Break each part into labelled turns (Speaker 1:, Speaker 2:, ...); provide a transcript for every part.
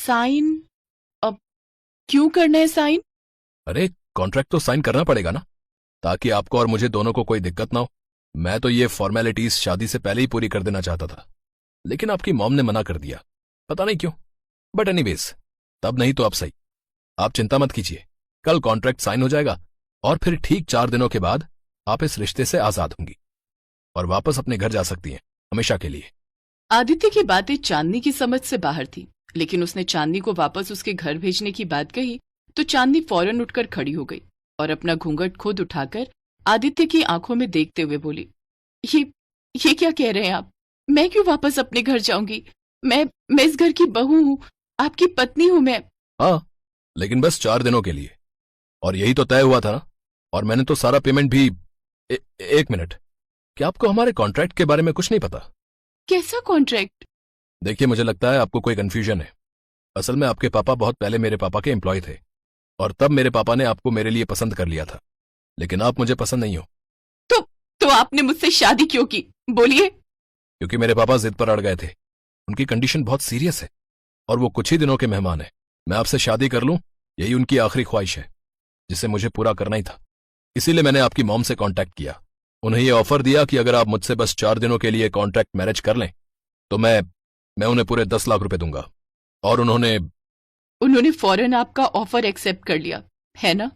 Speaker 1: Sign? अब क्यों करना है साइन?
Speaker 2: अरे कॉन्ट्रैक्ट तो साइन करना पड़ेगा ना, ताकि आपको और मुझे दोनों को कोई दिक्कत ना हो। मैं तो ये फॉर्मेलिटीज शादी से पहले ही पूरी कर देना चाहता था, लेकिन आपकी मॉम ने मना कर दिया, पता नहीं क्यों। बट एनीवेज, तब नहीं तो अब सही। आप चिंता मत कीजिए, कल कॉन्ट्रैक्ट साइन हो जाएगा और फिर ठीक 4 दिनों के बाद आप इस रिश्ते से आजाद होंगी और वापस अपने घर जा सकती हैं, हमेशा के लिए।
Speaker 1: आदित्य की बातें चांदनी की समझ से बाहर थी, लेकिन उसने चांदनी को वापस उसके घर भेजने की बात कही तो चांदनी फौरन उठकर खड़ी हो गई और अपना घूंघट खुद उठाकर आदित्य की आंखों में देखते हुए बोली, ये क्या कह रहे हैं आप? मैं क्यों वापस अपने घर जाऊंगी? मैं इस घर की बहू हूँ, आपकी पत्नी हूँ मैं।
Speaker 2: हाँ, लेकिन बस 4 दिनों के लिए, और यही तो तय हुआ था ना। और मैंने तो सारा पेमेंट भी एक मिनट, क्या आपको हमारे कॉन्ट्रैक्ट के बारे में कुछ नहीं पता?
Speaker 1: कैसा कॉन्ट्रैक्ट?
Speaker 2: देखिए, मुझे लगता है आपको कोई कंफ्यूजन है। असल में आपके पापा बहुत पहले मेरे पापा के एम्प्लॉय थे, और तब मेरे पापा ने आपको मेरे लिए पसंद कर लिया था, लेकिन आप मुझे पसंद नहीं हो।
Speaker 1: तो आपने मुझसे शादी क्यों की? बोलिए।
Speaker 2: क्योंकि मेरे पापा जिद पर अड़ गए थे। उनकी कंडीशन बहुत सीरियस है और वो कुछ ही दिनों के मेहमान है। मैं आपसे शादी कर लूं, यही उनकी आखिरी ख्वाहिश है, जिसे मुझे पूरा करना ही था। इसीलिए मैंने आपकी मॉम से कांटेक्ट किया, उन्हें ये ऑफर दिया कि अगर आप मुझसे बस 4 दिनों के लिए कॉन्ट्रैक्ट मैरिज कर लें तो मैं उन्हें पूरे 10 लाख रुपए दूंगा। और
Speaker 1: उन्होंने फौरन आपका ऑफर एक्सेप्ट कर लिया, है ना?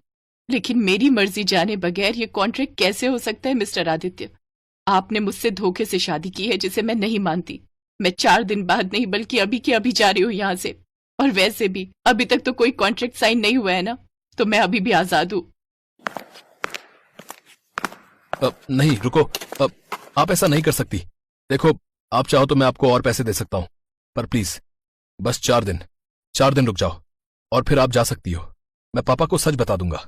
Speaker 1: लेकिन मेरी मर्जी जाने बगैर ये कॉन्ट्रैक्ट कैसे हो सकता है मिस्टर आदित्य? आपने मुझसे धोखे से शादी की है, जिसे मैं नहीं मानती। मैं 4 दिन बाद नहीं बल्कि अभी के अभी जा रही हूँ यहाँ से। और वैसे भी अभी तक तो कोई कॉन्ट्रैक्ट साइन नहीं हुआ है ना, तो मैं अभी भी आजाद हूँ।
Speaker 2: नहीं रुको, आप ऐसा नहीं कर सकती। देखो, आप चाहो तो मैं आपको और पैसे दे सकता हूं, पर प्लीज बस 4 दिन रुक जाओ और फिर आप जा सकती हो। मैं पापा को सच बता दूंगा।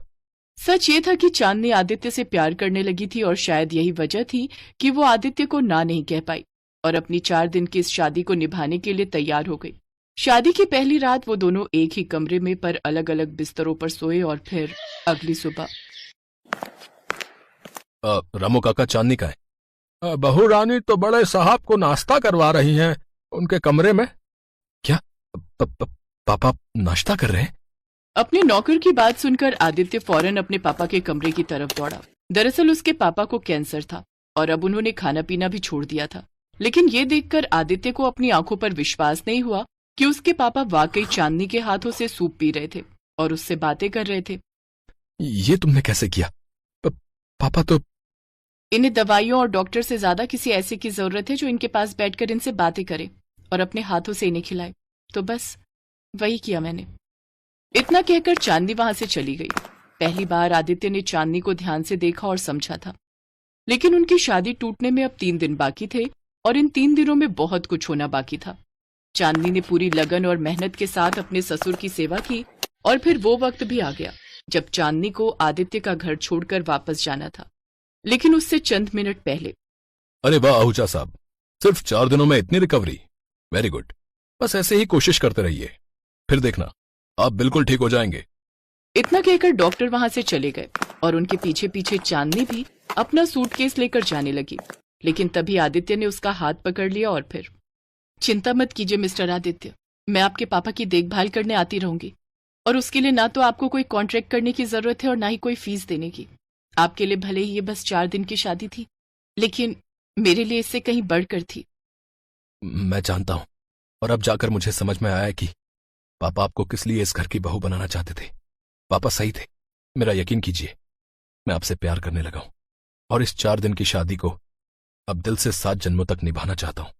Speaker 1: सच ये था कि चांदनी आदित्य से प्यार करने लगी थी और शायद यही वजह थी कि वो आदित्य को ना नहीं कह पाई और अपनी 4 दिन की इस शादी को निभाने के लिए तैयार हो गई। शादी की पहली रात वो दोनों एक ही कमरे में पर अलग अलग बिस्तरों पर सोए और फिर अगली सुबह।
Speaker 2: रामू काका, चांदनी का है?
Speaker 3: बहू रानी तो बड़े साहब को नाश्ता करवा रही हैं उनके कमरे में।
Speaker 2: क्या? पापा नाश्ता कर रहे हैं?
Speaker 1: अपने नौकर की बात सुनकर आदित्य फौरन अपने पापा के कमरे की तरफ दौड़ा। दरअसल उसके पापा को कैंसर था और अब उन्होंने खाना पीना भी छोड़ दिया था। लेकिन ये देखकर आदित्य को अपनी आंखों पर विश्वास नहीं हुआ कि उसके पापा वाकई चांदनी के हाथों से सूप पी रहे थे और उससे बातें कर रहे थे।
Speaker 2: ये तुमने कैसे किया? पापा तो...
Speaker 1: इन्हें दवाइयों और डॉक्टर से ज्यादा किसी ऐसे की जरूरत है जो इनके पास बैठकर इनसे बातें करे और अपने हाथों से इन्हें खिलाए। तो बस वही किया मैंने। इतना कहकर चांदनी वहां से चली गई। पहली बार आदित्य ने चांदनी को ध्यान से देखा और समझा था, लेकिन उनकी शादी टूटने में अब 3 दिन बाकी थे और इन 3 दिनों में बहुत कुछ होना बाकी था। चांदनी ने पूरी लगन और मेहनत के साथ अपने ससुर की सेवा की और फिर वो वक्त भी आ गया जब चांदनी को आदित्य का घर छोड़कर वापस जाना था, लेकिन उससे चंद मिनट पहले।
Speaker 2: अरे वाह आहूजा साहब, सिर्फ 4 दिनों में इतनी रिकवरी, वेरी गुड। बस ऐसे ही कोशिश करते रहिए, फिर देखना आप बिल्कुल ठीक हो जाएंगे।
Speaker 1: इतना कहकर डॉक्टर वहां से चले गए और उनके पीछे पीछे चांदनी भी अपना सूटकेस लेकर जाने लगी। लेकिन तभी आदित्य ने उसका हाथ पकड़ लिया और फिर, चिंता मत कीजिए मिस्टर आदित्य, मैं आपके पापा की देखभाल करने आती रहूंगी और उसके लिए ना तो आपको कोई कॉन्ट्रैक्ट करने की जरूरत है और ना ही कोई फीस देने की। आपके लिए भले ही ये बस 4 दिन की शादी थी, लेकिन मेरे लिए इससे कहीं बढ़कर थी।
Speaker 2: मैं जानता हूं, और अब जाकर मुझे समझ में आया कि पापा आपको किस लिए इस घर की बहू बनाना चाहते थे। पापा सही थे, मेरा यकीन कीजिए। मैं आपसे प्यार करने लगा हूं और इस 4 दिन की शादी को अब दिल से 7 जन्मों तक निभाना चाहता हूं।